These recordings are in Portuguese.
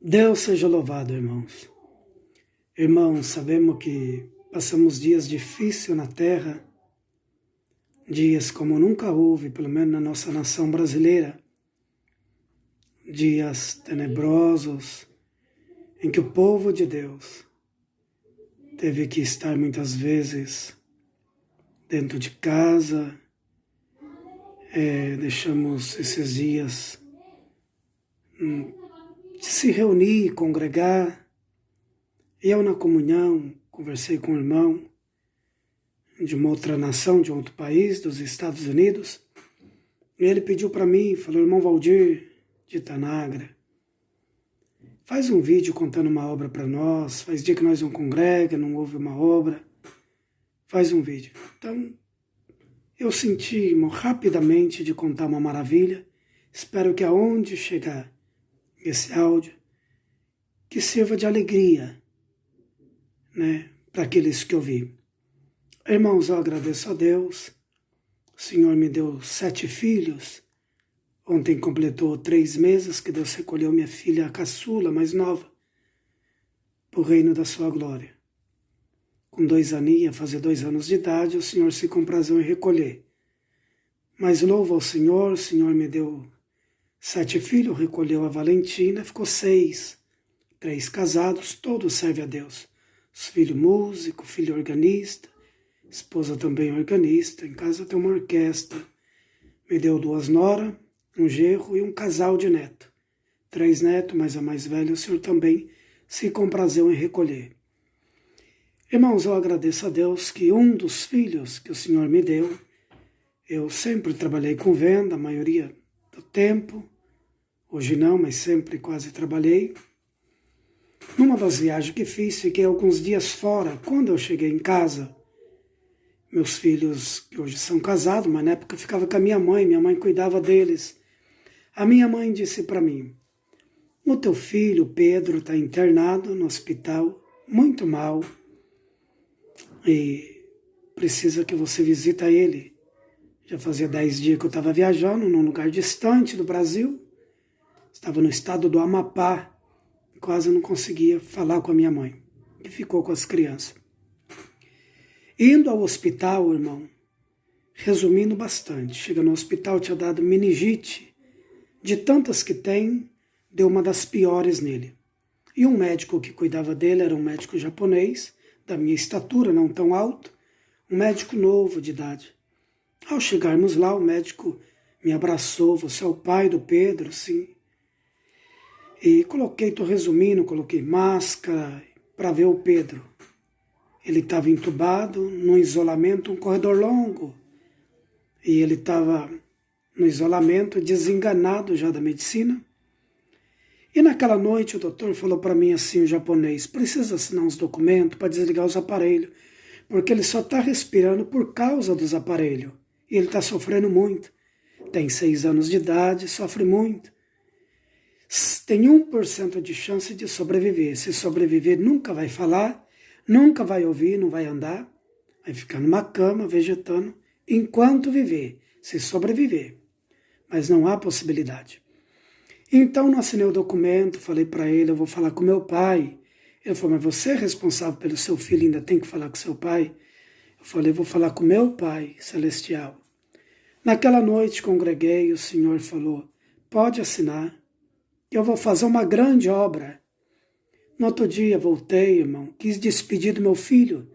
Deus seja louvado, irmãos. Irmãos, sabemos que passamos dias difíceis na terra, dias como nunca houve, pelo menos na nossa nação brasileira, dias tenebrosos, em que o povo de Deus teve que estar muitas vezes dentro de casa, deixamos esses dias de se reunir, congregar. Eu na comunhão conversei com um irmão de uma outra nação, de um outro país, dos Estados Unidos, e ele pediu para mim, falou: irmão Valdir, de Tanagra, faz um vídeo contando uma obra para nós, faz dia que nós não congrega, não houve uma obra, faz um vídeo. Então, eu senti, irmão, rapidamente de contar uma maravilha. Espero que aonde chegar esse áudio, que sirva de alegria, né, para aqueles que ouvi. Irmãos, eu agradeço a Deus. O Senhor me deu 7 filhos. Ontem completou 3 meses que Deus recolheu minha filha a caçula, mais nova, para o reino da sua glória. Com 2 aninhos, fazer 2 anos de idade, o Senhor se comprazeu em recolher. Mas louvo ao Senhor, o Senhor me deu 7 filhos, recolheu a Valentina, ficou 6. 3 casados, todos servem a Deus. Os filhos músico, filho organista, esposa também organista, em casa tem uma orquestra. Me deu 2 noras, um genro e um casal de neto. 3 netos, mas a mais velha o Senhor também se comprazeu em recolher. Irmãos, eu agradeço a Deus que um dos filhos que o Senhor me deu, eu sempre trabalhei com venda, a maioria do tempo, hoje não, mas sempre quase trabalhei. Numa das viagens que fiz, fiquei alguns dias fora. Quando eu cheguei em casa, meus filhos, que hoje são casados, mas na época ficava com a minha mãe cuidava deles. A minha mãe disse para mim: o teu filho, Pedro, está internado no hospital, muito mal, e precisa que você visita ele. Já fazia 10 dias que eu estava viajando num lugar distante do Brasil, estava no estado do Amapá, quase não conseguia falar com a minha mãe, que ficou com as crianças. Indo ao hospital, irmão, resumindo bastante, chega no hospital, tinha dado meningite, de tantas que tem, deu uma das piores nele. E um médico que cuidava dele era um médico japonês, da minha estatura, não tão alto, um médico novo de idade. Ao chegarmos lá, o médico me abraçou: você é o pai do Pedro? Sim. E estou resumindo, coloquei máscara para ver o Pedro. Ele estava entubado, num isolamento, um corredor longo. E ele estava no isolamento, desenganado já da medicina. E naquela noite o doutor falou para mim assim, o japonês: precisa assinar uns documentos para desligar os aparelhos, porque ele só está respirando por causa dos aparelhos. E ele está sofrendo muito. Tem 6 anos de idade, sofre muito. Tem 1% de chance de sobreviver. Se sobreviver, nunca vai falar, nunca vai ouvir, não vai andar, vai ficar numa cama, vegetando, enquanto viver, se sobreviver. Mas não há possibilidade. Então, não assinei o documento, falei para ele: eu vou falar com meu pai. Ele falou: mas você é responsável pelo seu filho, ainda tem que falar com seu pai? Eu falei: vou falar com meu Pai Celestial. Naquela noite congreguei, o Senhor falou: pode assinar, eu vou fazer uma grande obra. No outro dia voltei, irmão, quis despedir do meu filho.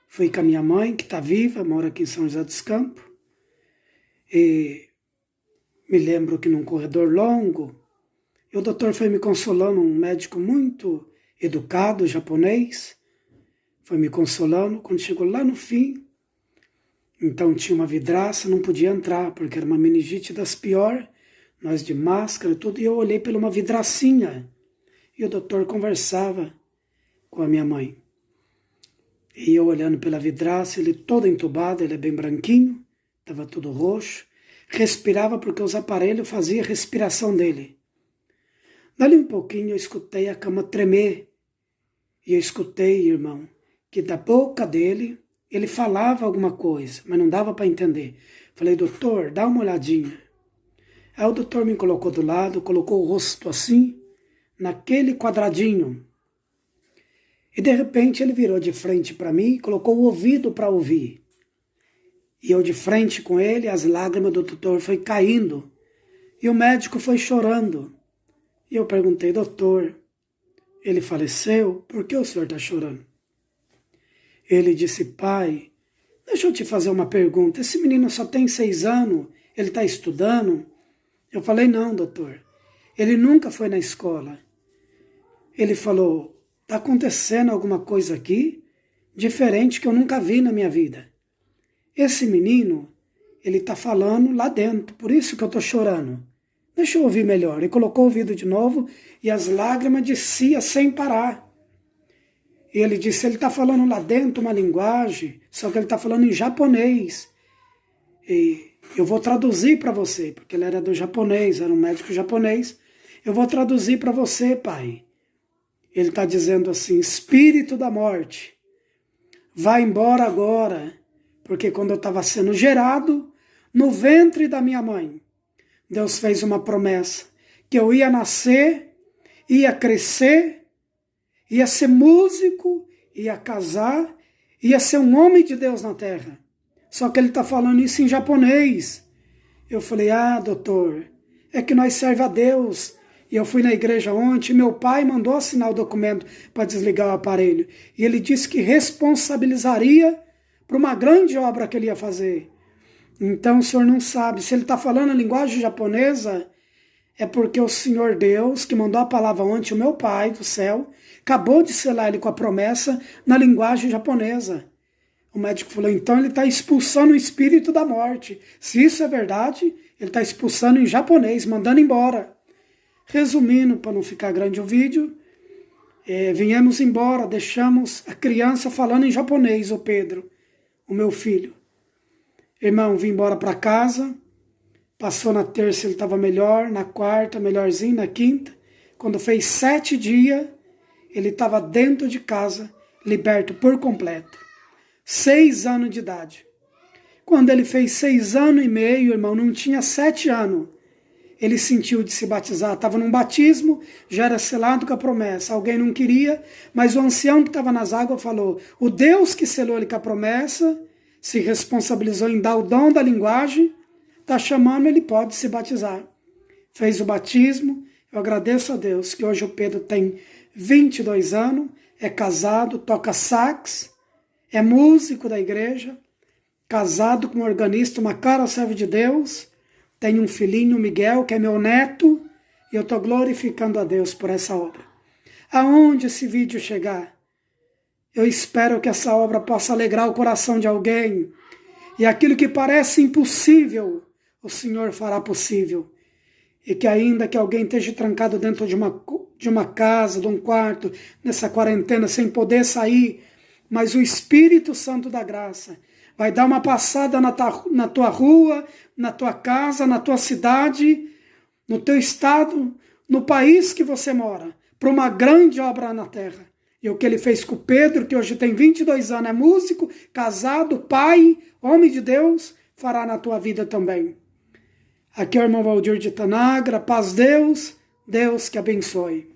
Fui com a minha mãe, que está viva, mora aqui em São José dos Campos. E me lembro que num corredor longo, e o doutor foi me consolando, um médico muito educado, japonês, foi me consolando. Quando chegou lá no fim, então tinha uma vidraça, não podia entrar, porque era uma meningite das piores, nós de máscara e tudo, e eu olhei por uma vidracinha, e o doutor conversava com a minha mãe. E eu olhando pela vidraça, ele todo entubado, ele é bem branquinho, estava tudo roxo, respirava porque os aparelhos faziam a respiração dele. Dali um pouquinho eu escutei a cama tremer, e eu escutei, irmão, que da boca dele, ele falava alguma coisa, mas não dava para entender. Falei: doutor, dá uma olhadinha. Aí o doutor me colocou do lado, colocou o rosto assim, naquele quadradinho. E de repente ele virou de frente para mim e colocou o ouvido para ouvir. E eu de frente com ele, as lágrimas do doutor foi caindo. E o médico foi chorando. E eu perguntei, doutor, ele faleceu? Por que o senhor está chorando? Ele disse, pai, deixa eu te fazer uma pergunta. Esse menino só tem 6 anos, ele está estudando? Eu falei, não, doutor. Ele nunca foi na escola. Ele falou, está acontecendo alguma coisa aqui diferente que eu nunca vi na minha vida. Esse menino, ele está falando lá dentro, por isso que eu estou chorando. Deixa eu ouvir melhor. Ele colocou o ouvido de novo e as lágrimas desciam sem parar. E ele disse, ele está falando lá dentro uma linguagem, só que ele está falando em japonês. E eu vou traduzir para você, porque ele era do japonês, era um médico japonês. Eu vou traduzir para você, pai. Ele está dizendo assim, espírito da morte, vai embora agora, porque quando eu estava sendo gerado no ventre da minha mãe, Deus fez uma promessa, que eu ia nascer, ia crescer, ia ser músico, ia casar, ia ser um homem de Deus na terra. Só que ele está falando isso em japonês. Eu falei, doutor, é que nós servemos a Deus. E eu fui na igreja ontem, meu pai mandou assinar o documento para desligar o aparelho. E ele disse que responsabilizaria por uma grande obra que ele ia fazer. Então o senhor não sabe, se ele está falando a linguagem japonesa, é porque o Senhor Deus, que mandou a palavra ontem, o meu pai do céu, acabou de selar ele com a promessa na linguagem japonesa. O médico falou, então ele está expulsando o espírito da morte. Se isso é verdade, ele está expulsando em japonês, mandando embora. Resumindo, para não ficar grande o vídeo, viemos embora, deixamos a criança falando em japonês, o Pedro, o meu filho. Irmão, vim embora para casa, passou na terça ele estava melhor, na quarta melhorzinho, na quinta. Quando fez 7 dias, ele estava dentro de casa, liberto por completo. 6 anos de idade. Quando ele fez 6 anos e meio, irmão, não tinha 7 anos, ele sentiu de se batizar, estava num batismo, já era selado com a promessa. Alguém não queria, mas o ancião que estava nas águas falou, o Deus que selou ele com a promessa, se responsabilizou em dar o dom da linguagem, está chamando, ele pode se batizar. Fez o batismo, eu agradeço a Deus que hoje o Pedro tem 22 anos, é casado, toca sax, é músico da igreja, casado com um organista, uma cara serve de Deus, tem um filhinho, Miguel, que é meu neto, e eu estou glorificando a Deus por essa obra. Aonde esse vídeo chegar, eu espero que essa obra possa alegrar o coração de alguém. E aquilo que parece impossível, o Senhor fará possível. E que ainda que alguém esteja trancado dentro de uma casa, de um quarto, nessa quarentena, sem poder sair, mas o Espírito Santo da graça vai dar uma passada na tua rua, na tua casa, na tua cidade, no teu estado, no país que você mora, para uma grande obra na terra. E o que ele fez com o Pedro, que hoje tem 22 anos, é músico, casado, pai, homem de Deus, fará na tua vida também. Aqui é o irmão Valdir de Tanagra, paz Deus, Deus que abençoe.